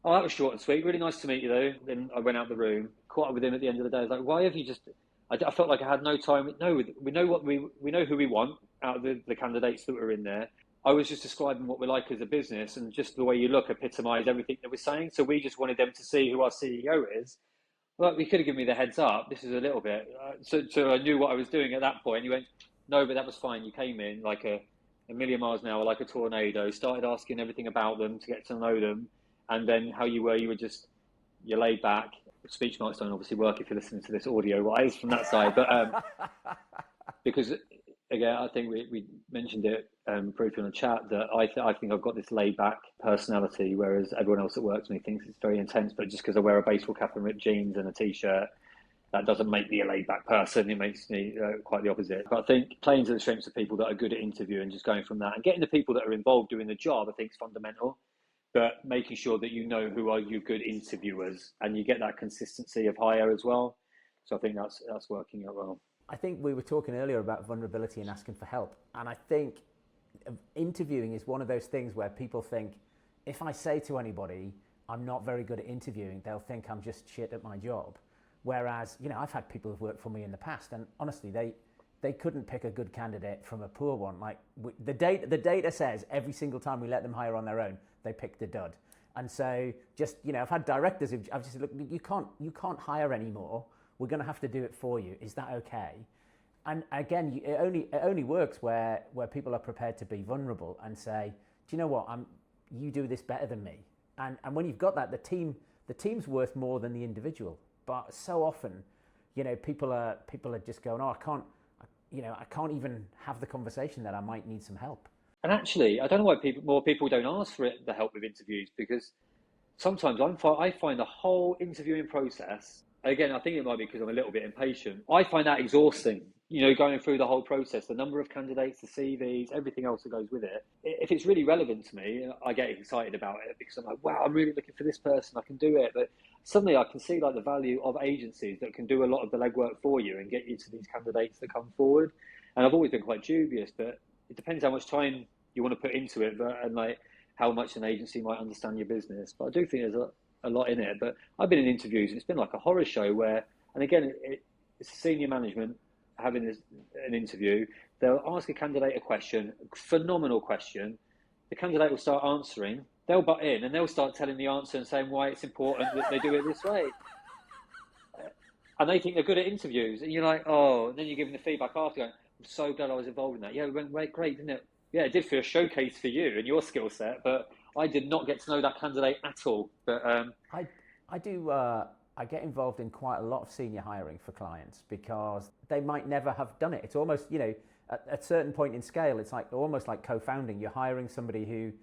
oh, that was short and sweet. Really nice to meet you, though. Then I went out the room, caught up with him at the end of the day. I was like, why have you just, I felt like I had no time. No, we know we know who we want out of the candidates that were in there. I was just describing what we're like as a business, and just the way you look epitomised everything that we're saying. So we just wanted them to see who our CEO is. Well, he could have given me the heads up. This is a little bit. So I knew what I was doing at that point. He went, no, but that was fine. You came in like a million miles an hour, like a tornado, started asking everything about them to get to know them. And then how you were you're laid back. Speech marks don't obviously work if you're listening to this audio-wise from that side. But because, again, I think we mentioned it briefly on the chat that I think I've got this laid-back personality, whereas everyone else that works with me thinks it's very intense. But just because I wear a baseball cap and ripped jeans and a T-shirt, that doesn't make me a laid-back person. It makes me quite the opposite. But I think playing to the strengths of people that are good at interviewing, just going from that, and getting the people that are involved doing the job, I think is fundamental. But making sure that you know who are your good interviewers, and you get that consistency of hire as well. So I think that's working out well. I think we were talking earlier about vulnerability and asking for help. And I think interviewing is one of those things where people think, if I say to anybody, I'm not very good at interviewing, they'll think I'm just shit at my job. Whereas, I've had people who've worked for me in the past, and honestly, they couldn't pick a good candidate from a poor one. Like the data says every single time we let them hire on their own, they picked a dud. And so just, I've had directors who've just said, look, you can't hire anymore. We're going to have to do it for you. Is that okay? And again, it only works where people are prepared to be vulnerable and say, do you know what? You do this better than me. And when you've got that, the team's worth more than the individual. But so often, people are just going, oh, I can't even have the conversation that I might need some help. And actually, I don't know why more people don't ask for the help with interviews, because sometimes I find the whole interviewing process, again, I think it might be because I'm a little bit impatient, I find that exhausting, going through the whole process, the number of candidates, the CVs, everything else that goes with it. If it's really relevant to me, I get excited about it because I'm like, wow, I'm really looking for this person, I can do it. But suddenly I can see like the value of agencies that can do a lot of the legwork for you and get you to these candidates that come forward. And I've always been quite dubious, but it depends how much time you want to put into it, and like how much an agency might understand your business. But I do think there's a lot in it. But I've been in interviews, and it's been like a horror show where, and again, it's senior management having an interview. They'll ask a candidate a question, a phenomenal question. The candidate will start answering. They'll butt in and they'll start telling the answer and saying why it's important that they do it this way. And they think they're good at interviews. And you're like, oh, and then you're giving the feedback after going, I'm so glad I was involved in that. Yeah, it went great, didn't it? Yeah, it did feel a showcase for you and your skill set, but I did not get to know that candidate at all. But I get involved in quite a lot of senior hiring for clients because they might never have done it. It's almost, at a certain point in scale, it's like almost like co-founding. You're hiring somebody who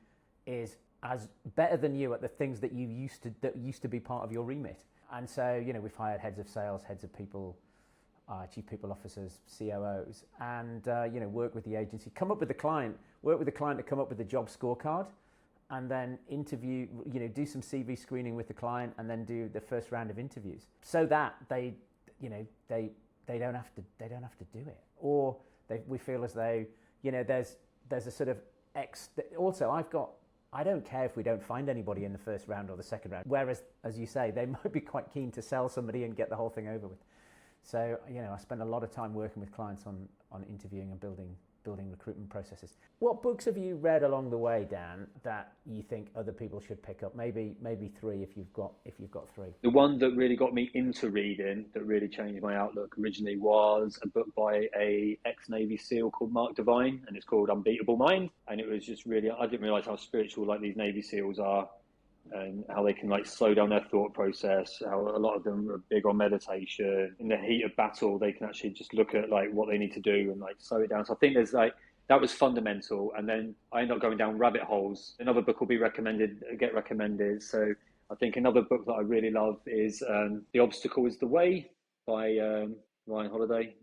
is as better than you at the things that used to be part of your remit. And so, we've hired heads of sales, heads of people, chief people officers, COOs, and work with the agency, work with the client to come up with the job scorecard, and then interview, do some CV screening with the client, and then do the first round of interviews, so that they don't have to do it, or we feel as though there's a sort of also I don't care if we don't find anybody in the first round or the second round. Whereas, as you say, they might be quite keen to sell somebody and get the whole thing over with. So, I spend a lot of time working with clients on interviewing and building recruitment processes. What books have you read along the way, Dan, that you think other people should pick up? Maybe three if you've got three. The one that really got me into reading, that really changed my outlook originally, was a book by a ex-Navy SEAL called Mark Devine, and it's called Unbeatable Mind. And it was just really, I didn't realise how spiritual like these Navy SEALs are, and how they can like slow down their thought process, how a lot of them are big on meditation. In the heat of battle, they can actually just look at like what they need to do and like slow it down. So I think there's like, that was fundamental. And then I end up going down rabbit holes. Another book will be get recommended. So I think another book that I really love is The Obstacle is the Way by Ryan Holiday.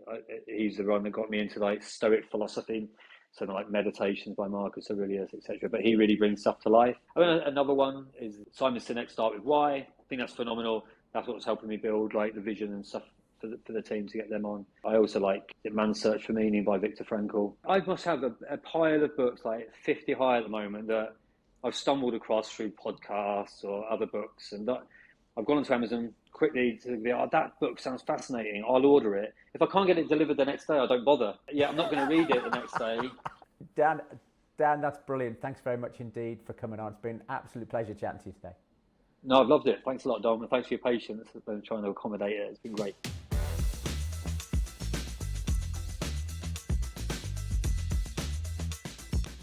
He's the one that got me into like Stoic philosophy. So like Meditations by Marcus Aurelius, etc. But he really brings stuff to life. I mean, another one is Simon Sinek's Start With Why. I think that's phenomenal. That's what's helping me build like the vision and stuff for the team to get them on. I also like Man's Search for Meaning by Viktor Frankl. I must have a pile of books, like 50 high at the moment, that I've stumbled across through podcasts or other books, and I've gone onto Amazon quickly to be, that book sounds fascinating, I'll order it. If I can't get it delivered the next day, I don't bother. I'm not going to read it the next day. Dan, that's brilliant. Thanks very much indeed for coming on. It's been an absolute pleasure chatting to you today. No, I've loved it. Thanks a lot, Dom, and thanks for your patience and trying to accommodate it. It's been great.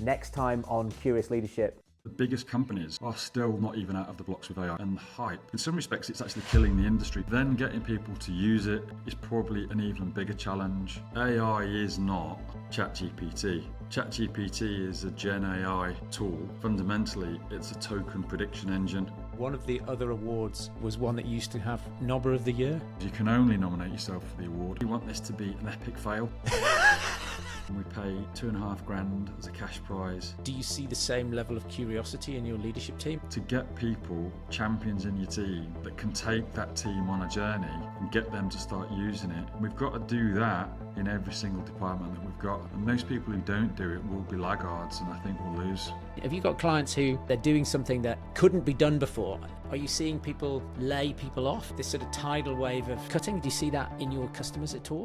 Next time on Curious Leadership. The biggest companies are still not even out of the blocks with AI, and the hype, in some respects, it's actually killing the industry. Then getting people to use it is probably an even bigger challenge. AI is not ChatGPT. ChatGPT is a Gen AI tool. Fundamentally, it's a token prediction engine. One of the other awards was one that used to have Knobber of the Year. You can only nominate yourself for the award. You want this to be an epic fail. And we pay $2,500 as a cash prize. Do you see the same level of curiosity in your leadership team? To get people, champions in your team, that can take that team on a journey and get them to start using it. We've got to do that in every single department that we've got. And those people who don't do it will be laggards, and I think we'll lose. Have you got clients who they're doing something that couldn't be done before? Are you seeing people lay people off? This sort of tidal wave of cutting, do you see that in your customers at all?